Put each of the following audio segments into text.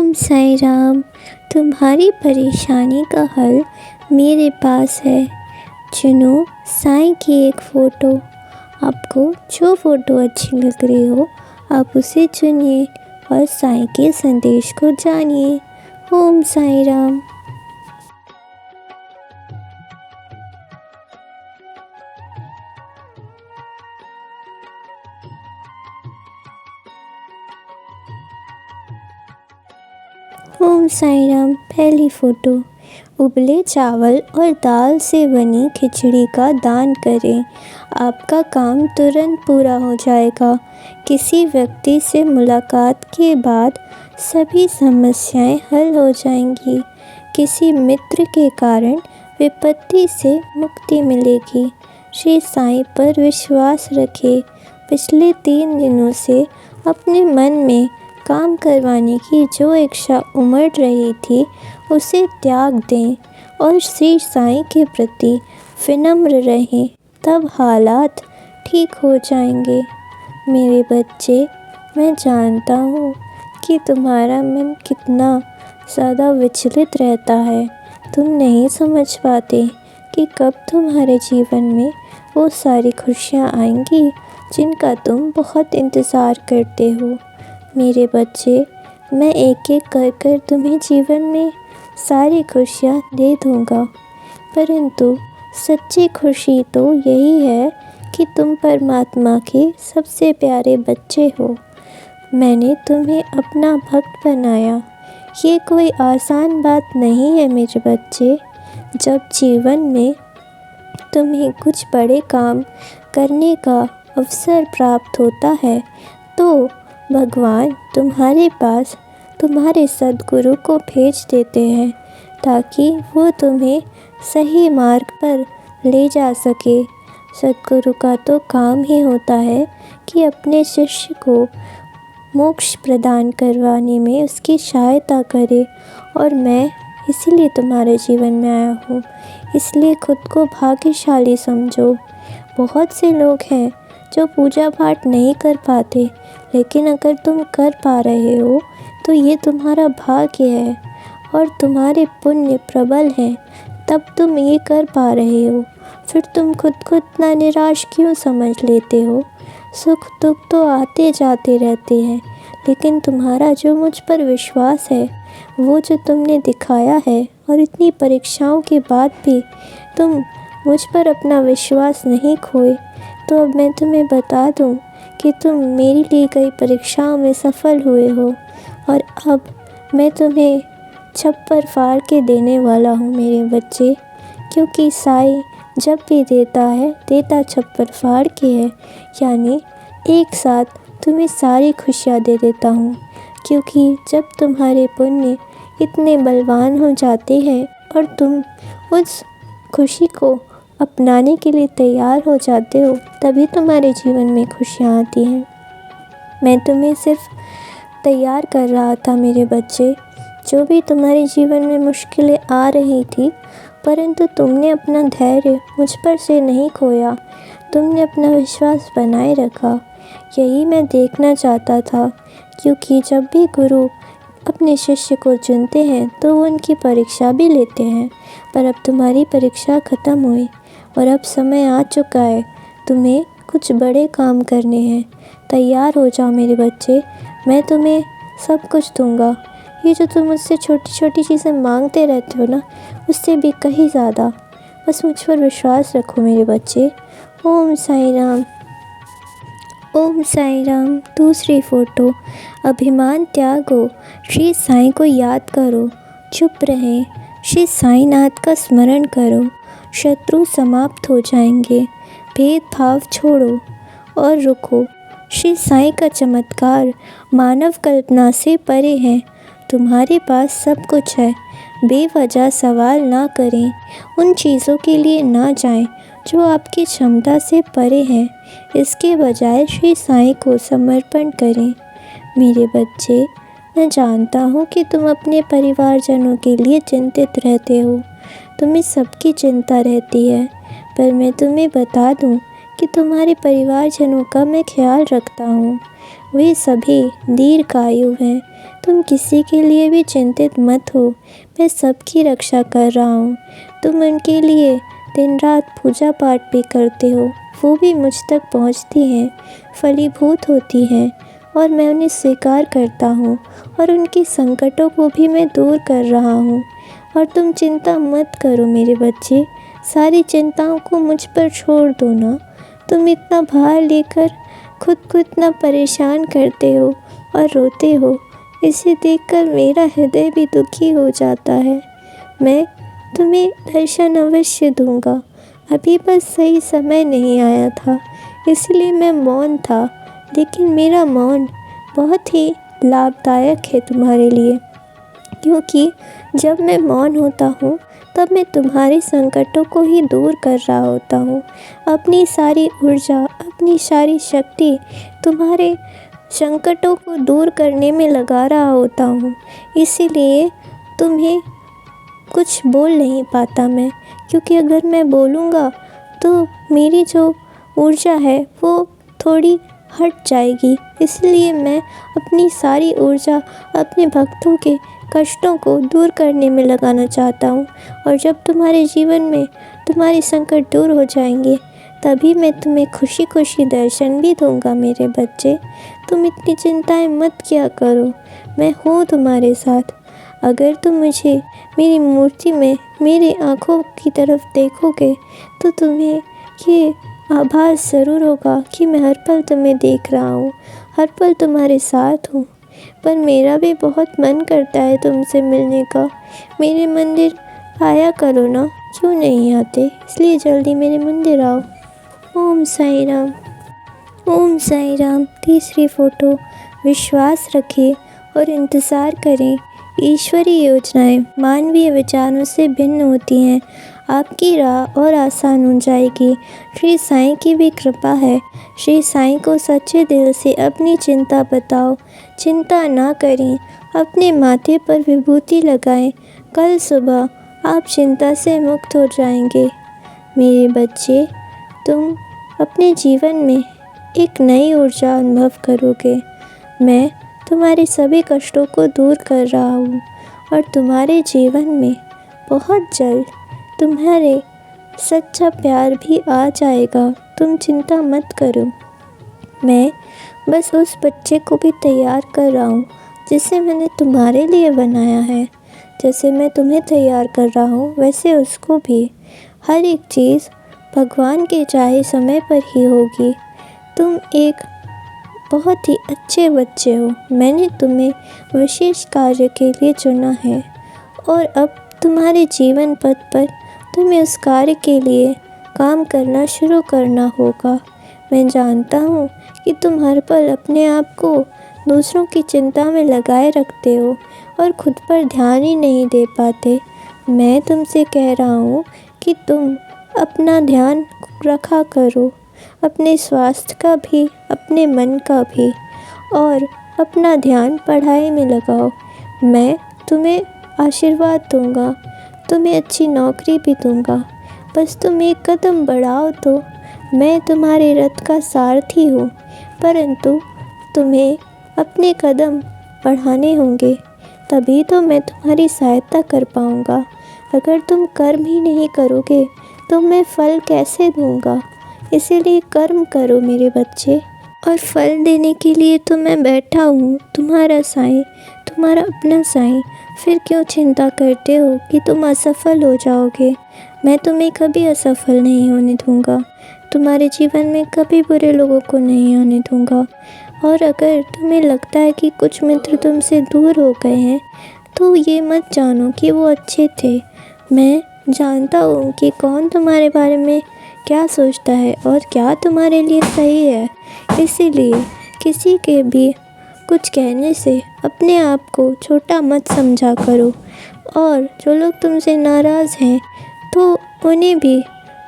ओम साईं राम। तुम्हारी परेशानी का हल मेरे पास है। चुनो साईं की एक फ़ोटो। आपको जो फ़ोटो अच्छी लग रही हो आप उसे चुनिए और साईं के संदेश को जानिए। ओम साईं राम। ओम साईं राम। पहली फ़ोटो। उबले चावल और दाल से बनी खिचड़ी का दान करें। आपका काम तुरंत पूरा हो जाएगा। किसी व्यक्ति से मुलाकात के बाद सभी समस्याएं हल हो जाएंगी। किसी मित्र के कारण विपत्ति से मुक्ति मिलेगी। श्री साईं पर विश्वास रखें। पिछले 3 दिनों से अपने मन में काम करवाने की जो इच्छा उमड़ रही थी उसे त्याग दें और श्री साईं के प्रति विनम्र रहें, तब हालात ठीक हो जाएंगे। मेरे बच्चे, मैं जानता हूँ कि तुम्हारा मन कितना ज़्यादा विचलित रहता है। तुम नहीं समझ पाते कि कब तुम्हारे जीवन में वो सारी खुशियाँ आएंगी जिनका तुम बहुत इंतज़ार करते हो। मेरे बच्चे, मैं एक एक कर कर तुम्हें जीवन में सारी खुशियाँ दे दूँगा, परंतु सच्ची खुशी तो यही है कि तुम परमात्मा के सबसे प्यारे बच्चे हो। मैंने तुम्हें अपना भक्त बनाया। ये कोई आसान बात नहीं है मेरे बच्चे। जब जीवन में तुम्हें कुछ बड़े काम करने का अवसर प्राप्त होता है तो भगवान तुम्हारे पास तुम्हारे सद्गुरु को भेज देते हैं ताकि वो तुम्हें सही मार्ग पर ले जा सके। सद्गुरु का तो काम ही होता है कि अपने शिष्य को मोक्ष प्रदान करवाने में उसकी सहायता करे, और मैं इसीलिए तुम्हारे जीवन में आया हूँ। इसलिए खुद को भाग्यशाली समझो। बहुत से लोग हैं जो पूजा पाठ नहीं कर पाते, लेकिन अगर तुम कर पा रहे हो तो ये तुम्हारा भाग्य है और तुम्हारे पुण्य प्रबल हैं, तब तुम ये कर पा रहे हो। फिर तुम खुद को इतना निराश क्यों समझ लेते हो? सुख दुख तो आते जाते रहते हैं, लेकिन तुम्हारा जो मुझ पर विश्वास है, वो जो तुमने दिखाया है, और इतनी परीक्षाओं के बाद भी तुम मुझ पर अपना विश्वास नहीं खोए, तो अब मैं तुम्हें बता दूं कि तुम मेरी ली गई परीक्षाओं में सफल हुए हो, और अब मैं तुम्हें छप्पर फाड़ के देने वाला हूँ मेरे बच्चे। क्योंकि साईं जब भी देता है, देता छप्पर फाड़ के है, यानी एक साथ तुम्हें सारी खुशियाँ दे देता हूँ। क्योंकि जब तुम्हारे पुण्य इतने बलवान हो जाते हैं और तुम उस खुशी को अपनाने के लिए तैयार हो जाते हो, तभी तुम्हारे जीवन में खुशियाँ आती हैं। मैं तुम्हें सिर्फ तैयार कर रहा था मेरे बच्चे। जो भी तुम्हारे जीवन में मुश्किलें आ रही थी, परंतु तुमने अपना धैर्य मुझ पर से नहीं खोया। तुमने अपना विश्वास बनाए रखा। यही मैं देखना चाहता था, क्योंकि जब भी गुरु अपने शिष्य को चुनते हैं तो वो उनकी परीक्षा भी लेते हैं। पर अब तुम्हारी परीक्षा ख़त्म हुई और अब समय आ चुका है। तुम्हें कुछ बड़े काम करने हैं। तैयार हो जाओ मेरे बच्चे। मैं तुम्हें सब कुछ दूंगा। ये जो तुम मुझसे छोटी छोटी चीज़ें मांगते रहते हो ना, उससे भी कहीं ज़्यादा। बस मुझ पर विश्वास रखो मेरे बच्चे। ओम साईं राम। ओम साईं राम। दूसरी फ़ोटो। अभिमान त्यागो। श्री साईं को याद करो। चुप रहें। श्री साईंनाथ का स्मरण करो। शत्रु समाप्त हो जाएंगे। भेदभाव छोड़ो और रुको। श्री साईं का चमत्कार मानव कल्पना से परे है। तुम्हारे पास सब कुछ है। बेवजह सवाल ना करें। उन चीज़ों के लिए ना जाएं जो आपकी क्षमता से परे हैं। इसके बजाय श्री साईं को समर्पण करें। मेरे बच्चे, मैं जानता हूँ कि तुम अपने परिवारजनों के लिए चिंतित रहते हो। तुम्हें सबकी चिंता रहती है, पर मैं तुम्हें बता दूँ कि तुम्हारे परिवारजनों का मैं ख्याल रखता हूँ। वे सभी दीर्घायु हैं, तो तुम किसी के लिए भी चिंतित मत हो, मैं सबकी रक्षा कर रहा हूँ। तुम उनके लिए दिन रात पूजा पाठ भी करते हो, वो भी मुझ तक पहुँचती हैं, फलीभूत होती हैं और मैं उन्हें स्वीकार करता हूँ और उनके संकटों को भी मैं दूर कर रहा हूँ। और तुम चिंता मत करो मेरे बच्चे, सारी चिंताओं को मुझ पर छोड़ दो ना। तुम इतना भार लेकर खुद को इतना परेशान करते हो और रोते हो, इसे देखकर मेरा हृदय भी दुखी हो जाता है। मैं तुम्हें दर्शन अवश्य दूंगा, अभी बस सही समय नहीं आया था, इसलिए मैं मौन था। लेकिन मेरा मौन बहुत ही लाभदायक है तुम्हारे लिए, क्योंकि जब मैं मौन होता हूँ तब मैं तुम्हारे संकटों को ही दूर कर रहा होता हूँ। अपनी सारी ऊर्जा, अपनी सारी शक्ति तुम्हारे संकटों को दूर करने में लगा रहा होता हूँ। इसीलिए तुम्हें कुछ बोल नहीं पाता मैं, क्योंकि अगर मैं बोलूँगा तो मेरी जो ऊर्जा है वो थोड़ी हट जाएगी। इसलिए मैं अपनी सारी ऊर्जा अपने भक्तों के कष्टों को दूर करने में लगाना चाहता हूँ। और जब तुम्हारे जीवन में तुम्हारे संकट दूर हो जाएंगे, तभी मैं तुम्हें खुशी खुशी दर्शन भी दूंगा मेरे बच्चे। तुम इतनी चिंताएं मत किया करो, मैं हूँ तुम्हारे साथ। अगर तुम मुझे मेरी मूर्ति में मेरी आँखों की तरफ देखोगे तो तुम्हें ये आभास ज़रूर होगा कि मैं हर पल तुम्हें देख रहा हूँ, हर पल तुम्हारे साथ हूँ। पर मेरा भी बहुत मन करता है तुमसे मिलने का। मेरे मंदिर आया करो ना, क्यों नहीं आते? इसलिए जल्दी मेरे मंदिर आओ। ओम साई राम। ओम साई राम। तीसरी फ़ोटो, विश्वास रखें और इंतज़ार करें। ईश्वरीय योजनाएं मानवीय विचारों से भिन्न होती हैं। आपकी राह और आसान हो जाएगी। श्री साईं की भी कृपा है। श्री साईं को सच्चे दिल से अपनी चिंता बताओ। चिंता ना करें, अपने माथे पर विभूति लगाएं। कल सुबह आप चिंता से मुक्त हो जाएंगे। मेरे बच्चे, तुम अपने जीवन में एक नई ऊर्जा अनुभव करोगे। मैं तुम्हारे सभी कष्टों को दूर कर रहा हूँ और तुम्हारे जीवन में बहुत जल्द तुम्हारे सच्चा प्यार भी आ जाएगा। तुम चिंता मत करो। मैं बस उस बच्चे को भी तैयार कर रहा हूँ जिसे मैंने तुम्हारे लिए बनाया है। जैसे मैं तुम्हें तैयार कर रहा हूँ वैसे उसको भी। हर एक चीज़ भगवान के चाहे समय पर ही होगी। तुम एक बहुत ही अच्छे बच्चे हो। मैंने तुम्हें विशेष कार्य के लिए चुना है और अब तुम्हारे जीवन पथ पर तुम्हें उस कार्य के लिए काम करना शुरू करना होगा। मैं जानता हूँ कि तुम हर पल अपने आप को दूसरों की चिंता में लगाए रखते हो और खुद पर ध्यान ही नहीं दे पाते। मैं तुमसे कह रहा हूँ कि तुम अपना ध्यान रखा करो, अपने स्वास्थ्य का भी, अपने मन का भी, और अपना ध्यान पढ़ाई में लगाओ। मैं तुम्हें आशीर्वाद दूंगा, तुम्हें अच्छी नौकरी भी दूंगा। बस तुम एक कदम बढ़ाओ तो मैं तुम्हारे रथ का सारथी हूँ, परंतु तुम्हें अपने कदम बढ़ाने होंगे, तभी तो मैं तुम्हारी सहायता कर पाऊँगा। अगर तुम कर्म ही नहीं करोगे तो मैं फल कैसे दूँगा? इसीलिए कर्म करो मेरे बच्चे, और फल देने के लिए तो मैं बैठा हूँ, तुम्हारा साईं, तुम्हारा अपना साईं। फिर क्यों चिंता करते हो कि तुम असफल हो जाओगे? मैं तुम्हें कभी असफल नहीं होने दूँगा। तुम्हारे जीवन में कभी बुरे लोगों को नहीं आने दूँगा। और अगर तुम्हें लगता है कि कुछ मित्र तुमसे दूर हो गए हैं तो ये मत जानो कि वो अच्छे थे। मैं जानता हूँ कि कौन तुम्हारे बारे में क्या सोचता है और क्या तुम्हारे लिए सही है। इसीलिए किसी के भी कुछ कहने से अपने आप को छोटा मत समझा करो। और जो लोग तुमसे नाराज़ हैं तो उन्हें भी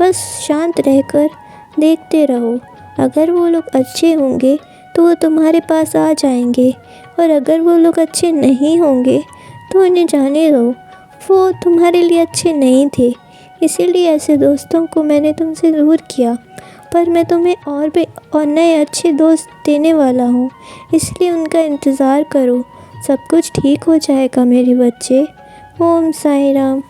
बस शांत रहकर देखते रहो। अगर वो लोग अच्छे होंगे तो वो तुम्हारे पास आ जाएंगे, और अगर वो लोग अच्छे नहीं होंगे तो उन्हें जाने दो, वो तुम्हारे लिए अच्छे नहीं थे। इसीलिए ऐसे दोस्तों को मैंने तुमसे दूर किया, पर मैं तुम्हें और भी और नए अच्छे दोस्त देने वाला हूँ। इसलिए उनका इंतज़ार करो, सब कुछ ठीक हो जाएगा मेरे बच्चे। ओम साई राम।